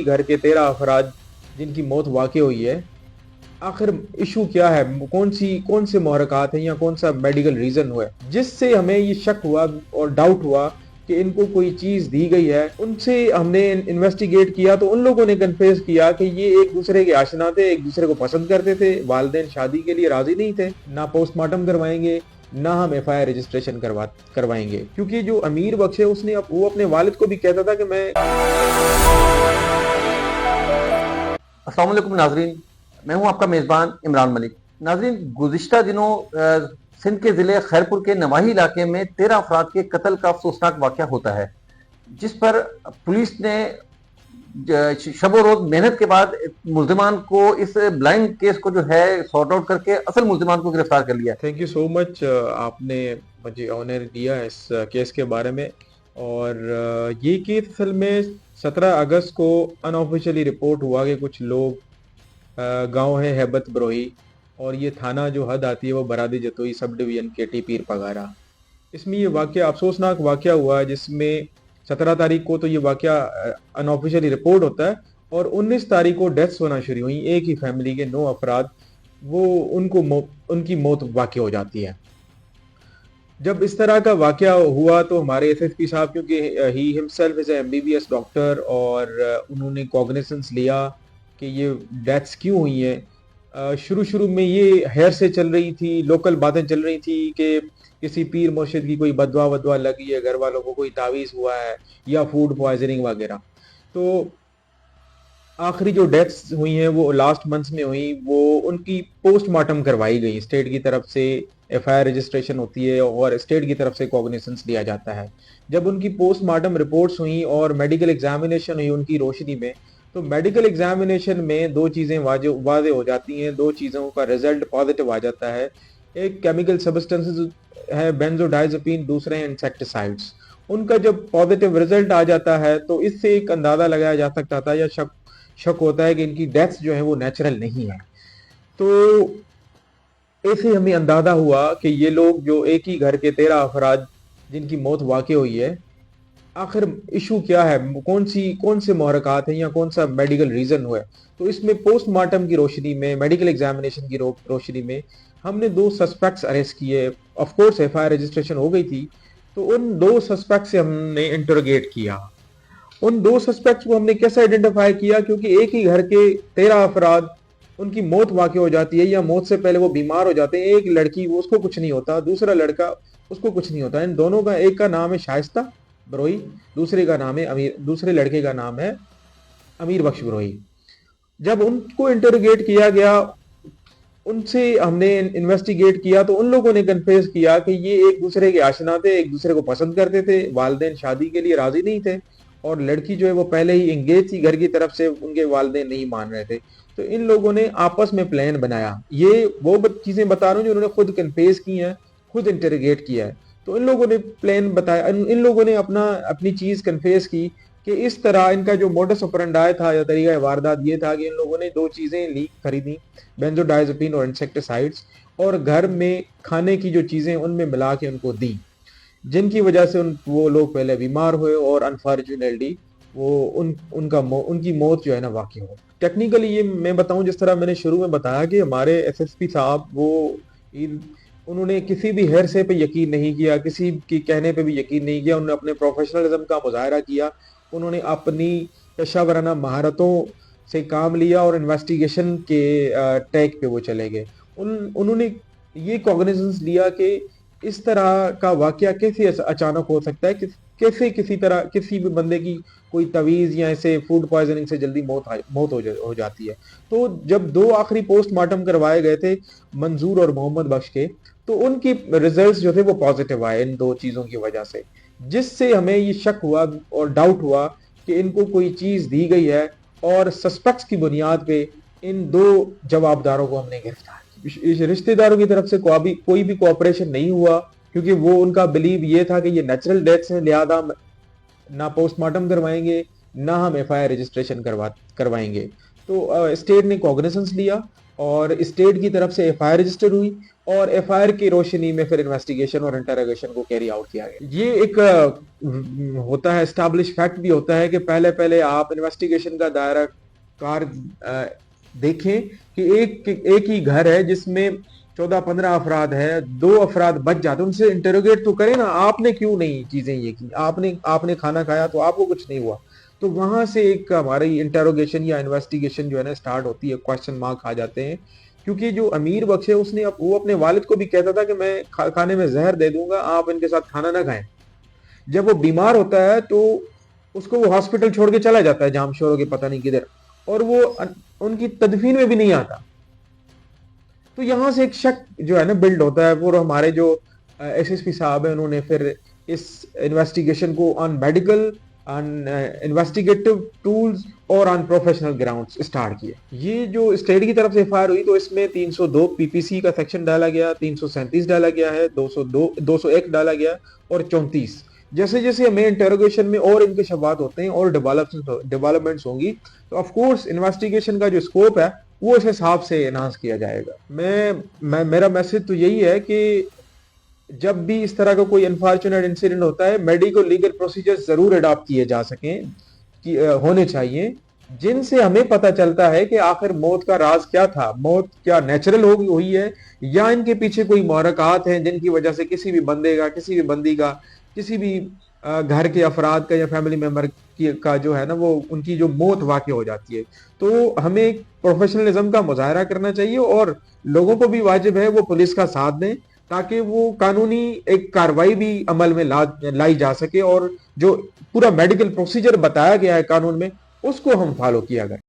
گھر کے 13 افراد جن کی موت واقع ہوئی ہے، آخر ایشو کیا ہے؟ کون سے محرکات ہیں یا کون سا میڈیکل ریزن ہوا ہے جس سے ہمیں یہ شک ہوا اور ڈاؤٹ ہوا کہ ان کو کوئی چیز دی گئی ہے؟ ان سے ہم نے انویسٹیگیٹ کیا تو ان لوگوں نے کنفیس کیا کہ یہ ایک دوسرے کے آشنا تھے، ایک دوسرے کو پسند کرتے تھے، والدین شادی کے لیے راضی نہیں تھے، نہ پوسٹ مارٹم کروائیں گے نہ ہم ایف آئی آر رجسٹریشن کروائیں گے، کیونکہ جو امیر بخش ہے وہ اپنے والد کو بھی کہتا تھا کہ میں السلام علیکم ناظرین، میں ہوں آپ کا میزبان عمران ملک۔ ناظرین، گزشتہ دنوں سندھ کے ضلع خیرپور کے نواحی علاقے میں 13 افراد کے قتل کا افسوسناک واقعہ ہوتا ہے، جس پر پولیس نے شب و روز محنت کے بعد ملزمان کو اس بلائنڈ کیس کو جو ہے سارٹ آؤٹ کر کے اصل ملزمان کو گرفتار کر لیا۔ تھینک یو سو مچ، آپ نے مجھے آنر دیا اس کیس کے بارے میں۔ اور یہ کیس اصل میں 17 اگست کو ان آفیشیلی رپورٹ ہوا کہ کچھ لوگ گاؤں ہے ہیبت بروہی، اور یہ تھانہ جو حد آتی ہے وہ برادی جتوئی سب ڈویژن کے ٹی پیر پگارا۔ اس میں یہ واقعہ افسوسناک واقعہ ہوا جس میں 17 تاریخ کو تو یہ واقعہ ان آفیشیلی رپورٹ ہوتا ہے، اور 19 تاریخ کو ڈیتھس ہونا شروع ہوئی۔ ایک ہی فیملی کے 9 افراد ان کی موت واقع ہو جاتی ہے۔ جب اس طرح کا واقعہ ہوا تو ہمارے ایس ایس پی صاحب، کیونکہ he himself is a MBBS doctor, اور انہوں نے کوگنیسنس لیا کہ یہ ڈیتھس کیوں ہوئی ہیں۔ شروع میں یہ ہیر سے چل رہی تھی، لوکل باتیں چل رہی تھی کہ کسی پیر مرشد کی کوئی بدوا ودوا لگی ہے، گھر والوں کو کوئی تعویذ ہوا ہے یا فوڈ پوائزننگ وغیرہ۔ تو آخری جو ڈیتھس ہوئی ہیں وہ لاسٹ منتھس میں ہوئی، وہ ان کی پوسٹ مارٹم کروائی گئی، اسٹیٹ کی طرف سے ایف آئی آر رجسٹریشن ہوتی ہے اور اسٹیٹ کی طرف سے کوگنیسنس لیا جاتا ہے۔ جب ان کی پوسٹ مارٹم رپورٹس ہوئیں اور میڈیکل ایگزامینیشن ہوئی ان کی روشنی میں، تو میڈیکل ایگزامینیشن میں 2 چیزیں واضح ہو جاتی ہیں، 2 چیزوں کا رزلٹ پازیٹیو آ جاتا ہے۔ ایک کیمیکل سبسٹنسز ہے بینزوڈائزپین، دوسرے ہیں انسیکٹیسائڈس۔ ان کا جب پازیٹیو رزلٹ آ جاتا ہے تو اس سے ایک اندازہ لگایا جا سکتا تھا یا شک ہوتا ہے کہ ان کی ڈیتھس جو ہیں وہ نیچرل نہیں ہیں۔ تو ایسے ہمیں اندازہ ہوا کہ یہ لوگ جو ایک ہی گھر کے 13 افراد جن کی موت واقع ہوئی ہے، آخر ایشو کیا ہے؟ کون سے محرکات ہیں یا کون سا میڈیکل ریزن ہوا ہے؟ تو اس میں پوسٹ مارٹم کی روشنی میں، میڈیکل ایگزامینیشن کی روشنی میں ہم نے 2 سسپیکٹس اریسٹ کیے۔ Of course F I R registration ہو گئی تھی، تو ان 2 سسپیکٹ سے ہم نے انٹروگیٹ کیا۔ ان 2 سسپیکٹس کو ہم نے کیسے آئیڈینٹیفائی کیا؟ کیونکہ ایک ہی گھر کے 13 افراد ان کی موت واقع ہو جاتی ہے یا موت سے پہلے وہ بیمار ہو جاتے ہیں۔ ایک لڑکی اس کو کچھ نہیں ہوتا، دوسرا لڑکا اس کو کچھ نہیں ہوتا۔ ان دونوں کا، ایک کا نام ہے شائستہ بروہی، دوسرے لڑکے کا نام ہے امیر بخش بروہی۔ جب ان کو انٹروگیٹ کیا گیا، ان سے ہم نے انویسٹیگیٹ کیا تو ان لوگوں نے کنفیس کیا کہ یہ ایک دوسرے کے آشنا تھے، ایک دوسرے کو پسند کرتے تھے، والدین شادی کے لیے راضی نہیں تھے، اور لڑکی جو ہے وہ پہلے ہی انگیج تھی، گھر کی طرف سے ان کے والدین نہیں مان رہے تھے۔ تو ان لوگوں نے آپس میں پلان بنایا۔ یہ وہ چیزیں بتا رہا ہوں جو انہوں نے خود کنفیس کی ہیں، خود انٹروگیٹ کیا ہے۔ تو ان لوگوں نے پلان بتایا، ان لوگوں نے اپنی چیز کنفیس کی کہ اس طرح ان کا جو موڈس اپرنڈائی تھا یا طریقہ واردات یہ تھا کہ ان لوگوں نے 2 چیزیں خریدی، بینزوڈائزپین اور انسیکٹیسائڈس، اور گھر میں کھانے کی جو چیزیں ان میں ملا کے ان کو دی، جن کی وجہ سے وہ لوگ پہلے بیمار ہوئے اور انفارچونیٹلی ان کی موت جو ہے نا واقع ہو۔ ٹیکنیکلی یہ میں بتاؤں، جس طرح میں نے شروع میں بتایا کہ ہمارے ایس ایس پی صاحب انہوں نے کسی بھی ہیرسے پہ یقین نہیں کیا، کسی کے کہنے پہ بھی یقین نہیں کیا، انہوں نے اپنے پروفیشنلزم کا مظاہرہ کیا، انہوں نے اپنی پیشہ ورانہ مہارتوں سے کام لیا اور انویسٹیگیشن کے ٹیک پہ وہ چلے گئے۔ انہوں نے یہ کوگنیزنس لیا کہ اس طرح کا واقعہ کیسے اچانک ہو سکتا ہے، کیسے کسی بھی بندے کی کوئی تویز یا ایسے فوڈ پوائزننگ سے جلدی موت ہو جاتی ہے۔ تو جب 2 آخری پوسٹ مارٹم کروائے گئے تھے منظور اور محمد بخش کے، تو ان کی ریزلٹس جو تھے وہ پازیٹیو آئے ان 2 چیزوں کی وجہ سے، جس سے ہمیں یہ شک ہوا اور ڈاؤٹ ہوا کہ ان کو کوئی چیز دی گئی ہے، اور سسپیکٹس کی بنیاد پہ ان 2 جوابداروں کو ہم نے گرفتار کیا۔ رشتہ داروں کی طرف سے کوئی بھی کوآپریشن نہیں ہوا، کیونکہ وہ ان کا بلیو یہ تھا کہ یہ نیچرل ڈیتھس ہیں، لہذا نہ پوسٹ مارٹم کروائیں گے نہ ہم FIR رجسٹریشن کروائیں گے. تو اسٹیٹ نے کوگنیسنس لیا اور اسٹیٹ کی طرف سے FIR رجسٹر ہوئی اور FIR کی روشنی میں پھر انویسٹیگیشن اور انٹروگیشن کو کیری آؤٹ کیا گیا. یہ ایک ہوتا ہے اسٹیبلش فیکٹ بھی ہوتا ہے کہ پہلے آپ انویسٹیگیشن کا دائرہ کار دیکھیں کہ ایک ہی گھر ہے جس میں 14-15 افراد ہے, 2 افراد بچ جاتے ہیں, ان سے انٹروگیٹ تو کریں نا, آپ نے کیوں نہیں چیزیں یہ کی, آپ نے کھانا کھایا تو آپ کو کچھ نہیں ہوا. تو وہاں سے ایک ہماری انٹروگیشن یا انویسٹیگیشن جو ہے نا سٹارٹ ہوتی ہے, کوشچن مارک آ جاتے ہیں. کیونکہ جو امیر بخش ہے وہ اپنے والد کو بھی کہتا تھا کہ میں کھانے میں زہر دے دوں گا, آپ ان کے ساتھ کھانا نہ کھائیں. جب وہ بیمار ہوتا ہے تو اس کو وہ ہاسپٹل چھوڑ کے چلا جاتا ہے جام شوروں کے پتہ نہیں کدھر, اور وہ ان کی تدفین میں بھی نہیں آتا. تو یہاں سے ایک شک جو ہے نا بلڈ ہوتا ہے. وہ ہمارے جو SSP صاحب ہیں انہوں نے پھر اس انویسٹیگیشن کو آن میڈیکل, آن انویسٹیگیٹو ٹولز اور آن پروفیشنل گراؤنڈز اسٹارٹ کیے. یہ جو اسٹیٹ کی طرف سے FIR ہوئی تو اس میں 302 PPC کا سیکشن ڈالا گیا, 337 ڈالا گیا ہے, 201 ڈالا گیا اور 34. جیسے جیسے ہمیں انٹروگیشن میں اور انکشافات ہوتے ہیں اور ڈیولپمنٹس ہوں گی تو آف کورس انویسٹیگیشن کا جو اسکوپ ہے وہ اس حساب سے انہانس کیا جائے گا. میرا میسج تو یہی ہے کہ جب بھی اس طرح کا کوئی انفارچونیٹ انسیڈنٹ ہوتا ہے, میڈیکل لیگل پروسیجر ضرور اڈاپٹ کیے جا سکیں, ہونے چاہیے, جن سے ہمیں پتہ چلتا ہے کہ آخر موت کا راز کیا تھا, موت کیا نیچرل ہوئی ہے یا ان کے پیچھے کوئی محرکات ہیں جن کی وجہ سے کسی بھی بندے کا, کسی بھی بندی کا, کسی بھی گھر کے افراد کا یا فیملی ممبر کا جو ہے نا وہ ان کی جو موت واقع ہو جاتی ہے. تو ہمیں پروفیشنلزم کا مظاہرہ کرنا چاہیے اور لوگوں کو بھی واجب ہے وہ پولیس کا ساتھ دیں تاکہ وہ قانونی ایک کارروائی بھی عمل میں لائی جا سکے اور جو پورا میڈیکل پروسیجر بتایا گیا ہے قانون میں اس کو ہم فالو کیا کریں.